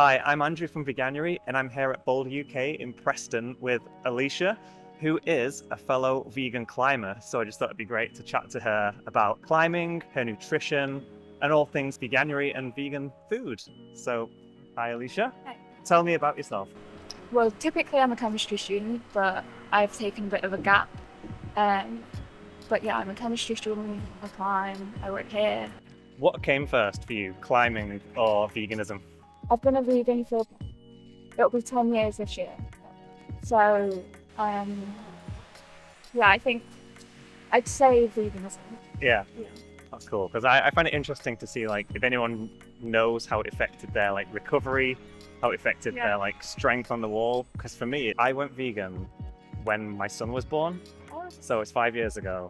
Hi, I'm Andrew from Veganuary, and I'm here at Boulder UK in Preston with Alisha, who is a fellow vegan climber. So I just thought it'd be great to chat to her about climbing, her nutrition, and all things Veganuary and vegan food. So, hi Alisha. Hi. Tell me about yourself. Well, typically I'm a chemistry student, but I've taken a bit of a gap. But yeah, I'm a chemistry student, I climb, I work here. What came first for you, climbing or veganism? I've been a vegan for, it'll be 10 years this year. So, yeah, I think I'd say veganism. Yeah. Yeah. That's cool, because I find it interesting to see if anyone knows how it affected their recovery, how it affected their strength on the wall. Because for me, I went vegan when my son was born, so it's 5 years ago.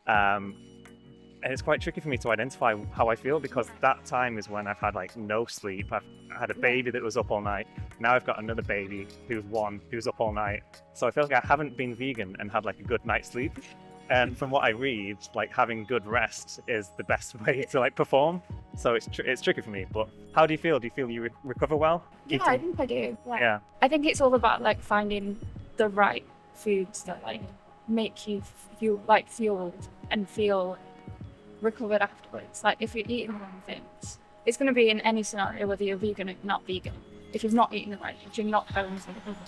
And it's quite tricky for me to identify how I feel, because that time is when I've had no sleep. I had a baby that was up all night. Now I've got another baby who's up all night. So I feel like I haven't been vegan and had a good night's sleep. And from what I read, having good rest is the best way to perform. So it's tricky for me. But how do you feel? Do you feel you recover well? Yeah, I think I do. Yeah. I think it's all about finding the right foods that make you feel fueled and feel recovered afterwards. If you're eating the wrong things, it's going to be in any scenario, whether you're vegan or not vegan. If you're not eating the right things, you're not going to recover.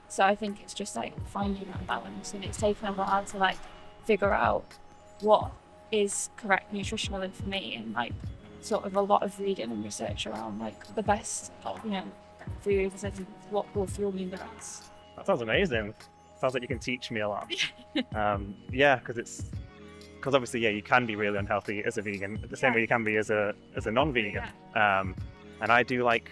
So I think it's just finding that balance, and it's taken a while to figure out what is correct nutritionally for me, and sort of a lot of reading and research around the best foods and what will fuel me the best. That sounds amazing. Sounds like you can teach me a lot. Yeah, because obviously, you can be really unhealthy as a vegan, the same way you can be as a non-vegan. And I do like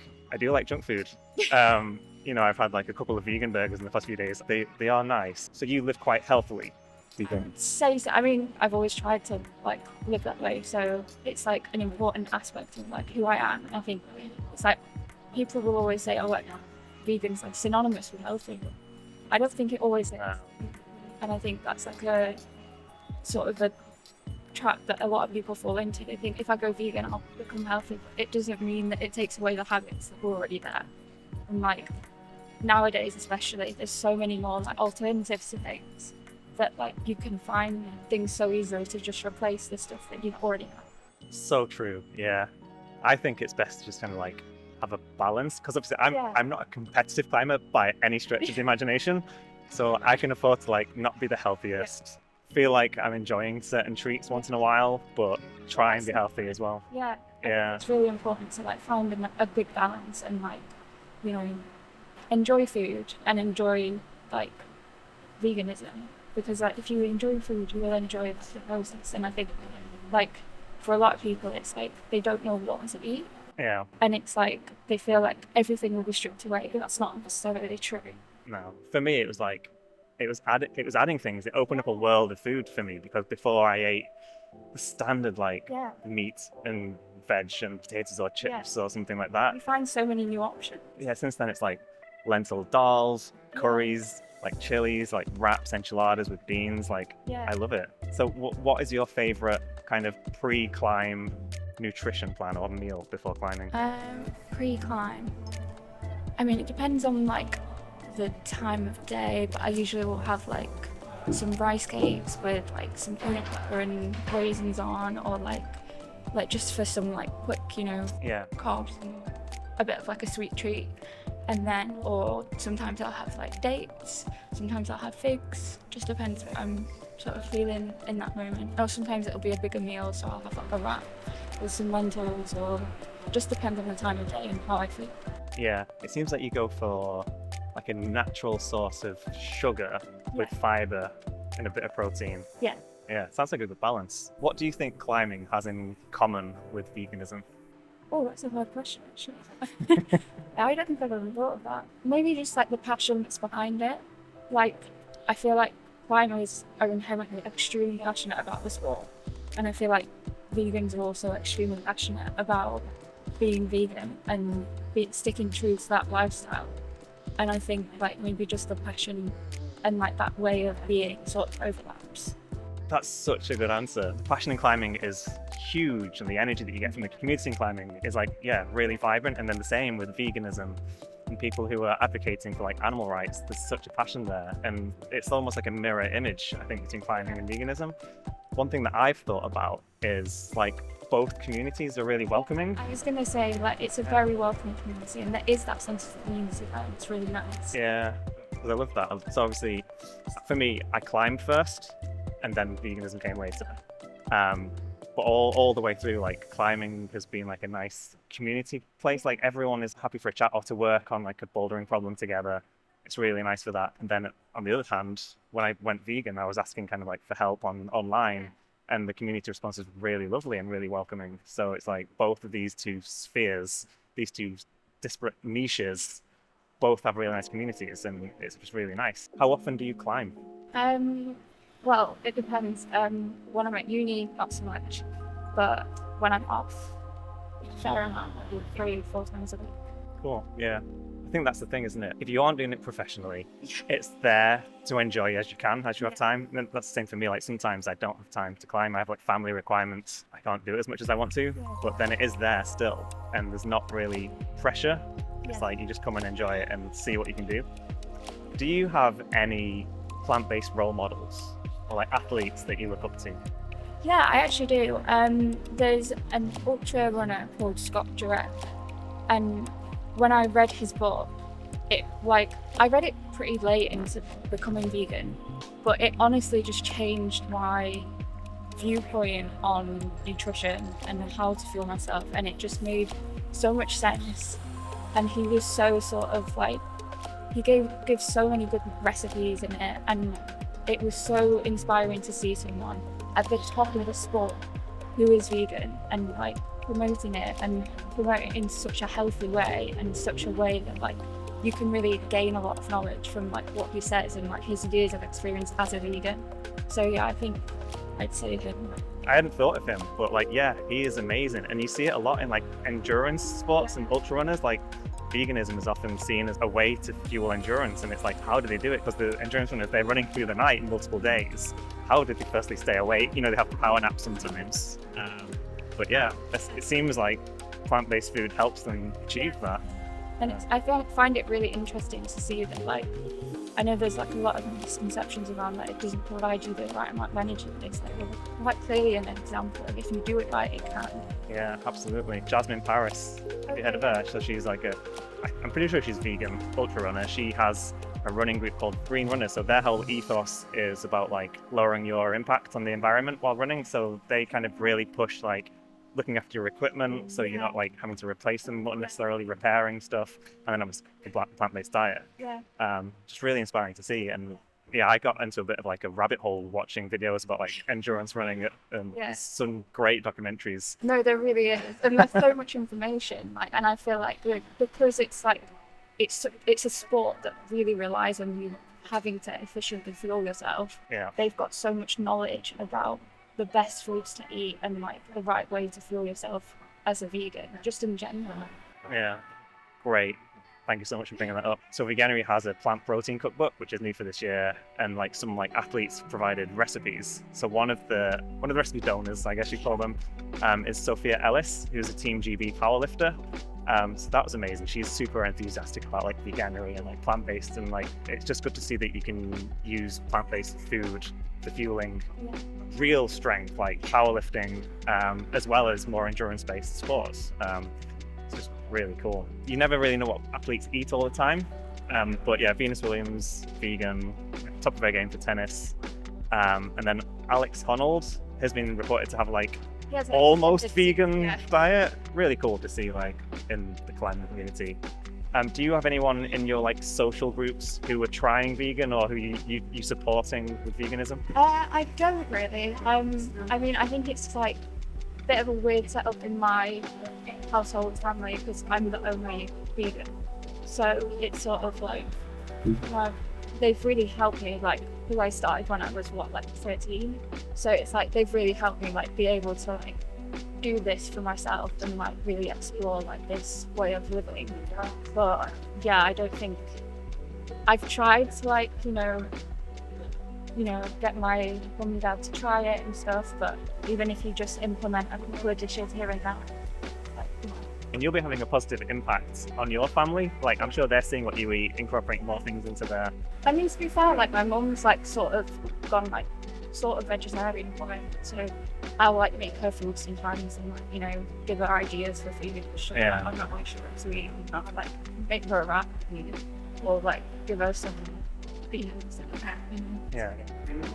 junk food. I've had a couple of vegan burgers in the past few days. They are nice. So you live quite healthily, do you think? Say so. I mean, I've always tried to live that way. So it's an important aspect of who I am. And I think it's people will always say, oh, vegan's synonymous with healthy. I don't think it always is. And I think that's a sort of a trap that a lot of people fall into. They think if I go vegan, I'll become healthy. It doesn't mean that it takes away the habits that were already there. And nowadays, especially, there's so many more alternatives to things that you can find things so easily to just replace the stuff that you already have. So true. Yeah, I think it's best to just kind of have a balance, because obviously I'm not a competitive climber by any stretch of the imagination, so I can afford to not be the healthiest. Feel like I'm enjoying certain treats once in a while, but try and be healthy as well. Yeah. Yeah. It's really important to find a good balance and enjoy food and enjoy veganism, because if you enjoy food, you will enjoy the process. And I think for a lot of people, it's they don't know what to eat. Yeah. And it's they feel everything will be stripped away, but that's not necessarily true. No, for me it was it was adding things. It opened up a world of food for me, because before I ate the standard meat and veg and potatoes or chips or something like that. You find so many new options. Yeah, since then it's lentil dals, curries, chilies, wraps, enchiladas with beans. I love it. So what is your favorite kind of pre-climb nutrition plan or meal before climbing? Pre-climb, I mean, it depends on the time of day, but I usually will have some rice cakes with some peanut butter and raisins on, or just for some quick carbs and a bit of a sweet treat. And then, or sometimes I'll have dates, sometimes I'll have figs, just depends what I'm sort of feeling in that moment. Or sometimes it'll be a bigger meal, so I'll have a wrap with some lentils, or just depends on the time of day and how I feel. Yeah, it seems like you go for a natural source of sugar with fiber and a bit of protein. Yeah. Yeah, sounds like a good balance. What do you think climbing has in common with veganism? Oh, that's a hard question, actually. I don't think I've ever thought of that. Maybe just the passion that's behind it. I feel climbers are inherently extremely passionate about the sport, and I feel vegans are also extremely passionate about being vegan and sticking true to that lifestyle. And I think maybe just the passion and that way of being sort of overlaps. That's such a good answer. The passion in climbing is huge, and the energy that you get from the community in climbing is like, yeah, really vibrant. And then the same with veganism and people who are advocating for like animal rights. There's such a passion there, and it's almost like a mirror image, I think, between climbing and veganism. One thing that I've thought about is like both communities are really welcoming. I was going to say, like, it's a very welcoming community, and there is that sense of community there. It's really nice. Yeah, because I love that. So obviously, for me, I climbed first, and then veganism came later. But all the way through, like, climbing has been like a nice community place. Like, everyone is happy for a chat or to work on like a bouldering problem together. It's really nice for that. And then on the other hand, when I went vegan, I was asking kind of like for help online, and the community response is really lovely and really welcoming. So it's like both of these two spheres, these two disparate niches, both have really nice communities, and it's just really nice. How often do you climb? Well, it depends. When I'm at uni, not so much, but when I'm off, fair amount, maybe 3-4 times a week. Cool. Yeah. I think that's the thing, isn't it? If you aren't doing it professionally, it's there to enjoy as you can, as you have time. And that's the same for me. Like, sometimes I don't have time to climb. I have like family requirements. I can't do it as much as I want to, but then it is there still, and there's not really pressure. It's like you just come and enjoy it and see what you can do. Do you have any plant-based role models or like athletes that you look up to? Yeah, I actually do. There's an ultra runner called Scott Jurek, and when I read his book, I read it pretty late into becoming vegan, but it honestly just changed my viewpoint on nutrition and how to fuel myself, and it just made so much sense. And he was so sort of like, he gave so many good recipes in it, and it was so inspiring to see someone at the top of the sport who is vegan and like promoting it and promoting it in such a healthy way, and such a way that like you can really gain a lot of knowledge from like what he says and like his years of experience as a vegan. So yeah, I think I'd say him. I hadn't thought of him, but like, yeah, he is amazing. And you see it a lot in like endurance sports and ultra runners. Like, veganism is often seen as a way to fuel endurance, and it's like, how do they do it? Because the endurance runners, they're running through the night in multiple days. How did they firstly stay awake? You know, they have power naps sometimes. But yeah, it seems like plant-based food helps them achieve that. And I find it really interesting to see that, like, I know there's like a lot of misconceptions around that it doesn't provide you the right amount of energy. It's like, well, quite clearly an example of if you do it right, it can. Yeah, absolutely. Jasmine Paris, have you heard of her? So she's like I'm pretty sure she's vegan, ultra runner. She has a running group called Green Runners. So their whole ethos is about like lowering your impact on the environment while running. So they kind of really push like looking after your equipment, so you're not like having to replace them, not necessarily repairing stuff, and then obviously the plant-based diet. Just really inspiring to see. And yeah, I got into a bit of like a rabbit hole watching videos about like endurance running and some great documentaries. No, there really is, and there's so much information. Like, and I feel like because it's like it's a sport that really relies on you having to efficiently fuel yourself. Yeah, they've got so much knowledge about the best foods to eat and like the right way to fuel yourself as a vegan, just in general. Yeah, great. Thank you so much for bringing that up. So Veganuary has a plant protein cookbook, which is new for this year, and like some like athletes provided recipes. So one of the recipe donors, I guess you call them, is Sophia Ellis, who's a Team GB powerlifter. So that was amazing. She's super enthusiastic about like Veganuary and like plant-based, and like it's just good to see that you can use plant-based food for fueling real strength, like powerlifting, as well as more endurance-based sports. It's just really cool. You never really know what athletes eat all the time, but yeah, Venus Williams, vegan, top of her game for tennis, and then Alex Honnold has been reported to have like almost vegan diet. Really cool to see like in the climbing community. Do you have anyone in your like social groups who are trying vegan, or who you supporting with veganism? I don't really. I mean, I think it's like a bit of a weird setup in my household family because I'm the only vegan. So it's sort of like they've really helped me, like, because I started when I was 13. So it's like they've really helped me like be able to like do this for myself and like really explore like this way of living. But yeah, I don't think I've tried to like, you know, you know, get my mum and dad to try it and stuff. But even if you just implement a couple of dishes here and there, like, And you'll be having a positive impact on your family. Like, I'm sure they're seeing what you eat, incorporating more things into their... I mean, to be fair, like my mum's like sort of gone like sort of vegetarian for it, so I'll like make her food sometimes and like, you know, give her ideas for food. Yeah. I'm not really sure what to eat. I'll like make her a wrap or like give her some beans and that. Yeah,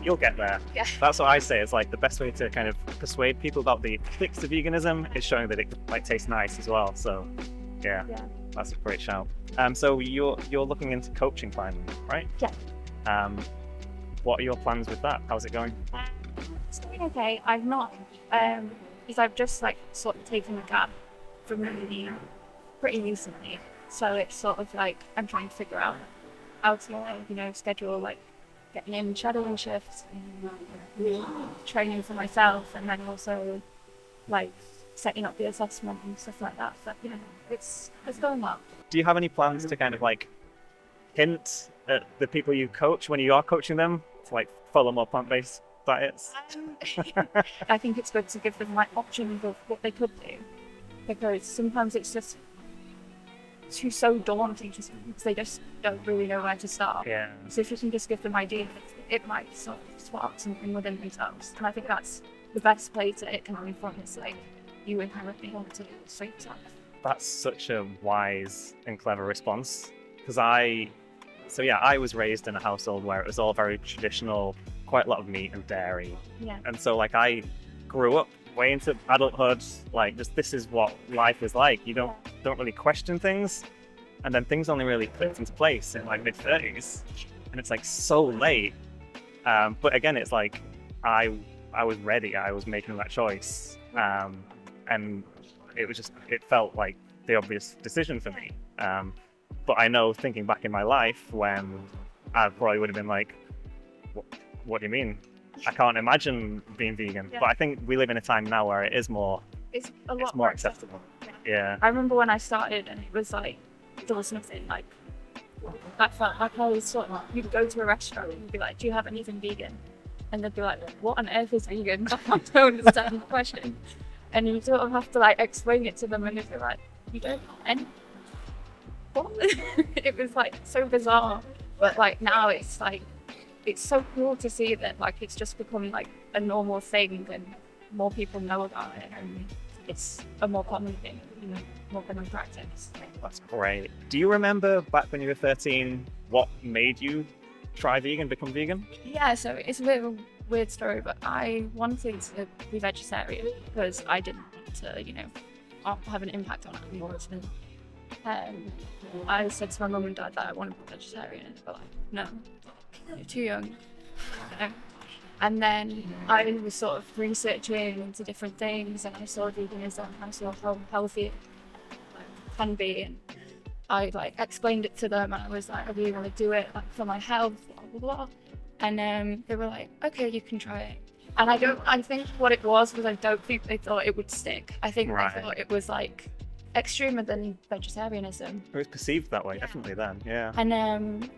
you'll get there. Yeah. That's what I say. It's like the best way to kind of persuade people about the ethics of veganism is showing that it like tastes nice as well. So, yeah. That's a great shout. So you're looking into coaching finally, right? Yeah. What are your plans with that? How's it going? It's doing okay. I've not, because I've just like sort of taken a gap from uni pretty recently. So it's sort of like I'm trying to figure out how to, you know, schedule like getting in shadowing shifts and training for myself, and then also like setting up the assessment and stuff like that. But you know, it's going well. Do you have any plans to kind of like hint at the people you coach when you are coaching them to like follow more plant-based diets? I think it's good to give them like options of what they could do, because sometimes it's just so daunting just because they just don't really know where to start. Yeah. So if you can just give them ideas, it might sort of spark something within themselves. And I think that's the best place that it can come from. It's like you inherently want to suit yourself. That's such a wise and clever response, because I was raised in a household where it was all very traditional, quite a lot of meat and dairy. Yeah. And so like I grew up way into adulthood, like just this is what life is like. You don't really question things, and then things only really clicked into place in like mid-30s, and it's like so late. But again, it's like I was ready. I was making that choice, and it felt like the obvious decision for me. But I know, thinking back in my life, when I probably would have been like, what do you mean? I can't imagine being vegan. Yeah. But I think we live in a time now where it is more, It's a lot it's more acceptable. Yeah. I remember when I started and it was like, there was nothing like, I felt like I was sort of, you'd go to a restaurant and you'd be like, do you have anything vegan? And they'd be like, what on earth is vegan? I don't understand the question. And you sort of have to like explain it to them, and they'd be like, you don't know any? What? It was like so bizarre. But like now it's like, it's so cool to see that like it's just become like a normal thing and more people know about it, and it's a more common thing, you know, more common practice. That's great. Do you remember back when you were 13 what made you try vegan, become vegan? Yeah, so it's a bit of a weird story, but I wanted to be vegetarian because I didn't want to, you know, have an impact on animals. And I said to my mum and dad that I want to be vegetarian, and they were like, no, you're too young. You know? And then I was sort of researching into different things, and I saw veganism, and I saw how healthy it can be, and I like explained it to them, and I was like, I really want to do it like for my health, blah blah blah. And they were like, okay, you can try it. And I think what it was I don't think they thought it would stick. I think they thought it was like extremer than vegetarianism. It was perceived that way, definitely then, yeah. And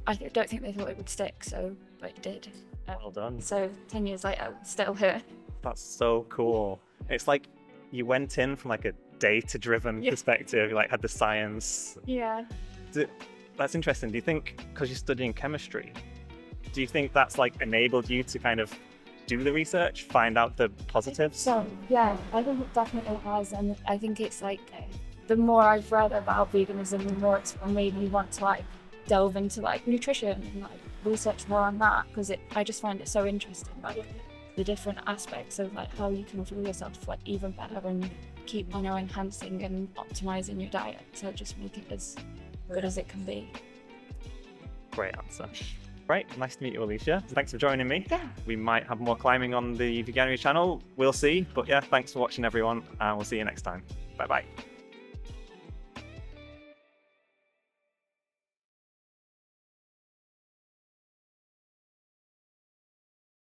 I don't think they thought it would stick, but it did. Well done. So 10 years later, still here. That's so cool. It's like you went in from like a data-driven perspective, you like had the science. Yeah. That's interesting. Do you think, because you're studying chemistry, do you think that's like enabled you to kind of do the research, find out the positives? So yeah, I think it definitely has, and I think it's like the more I've read about veganism, the more it's made me want to like delve into like nutrition and like research more on that, because I just find it so interesting, like the different aspects of like how you can fuel yourself like even better and keep, you know, enhancing and optimizing your diet to just make it as good as it can be. Great answer. Right, nice to meet you, Alisha. Thanks for joining me. Yeah. We might have more climbing on the Veganuary channel. We'll see. But yeah, thanks for watching, everyone. And we'll see you next time. Bye-bye.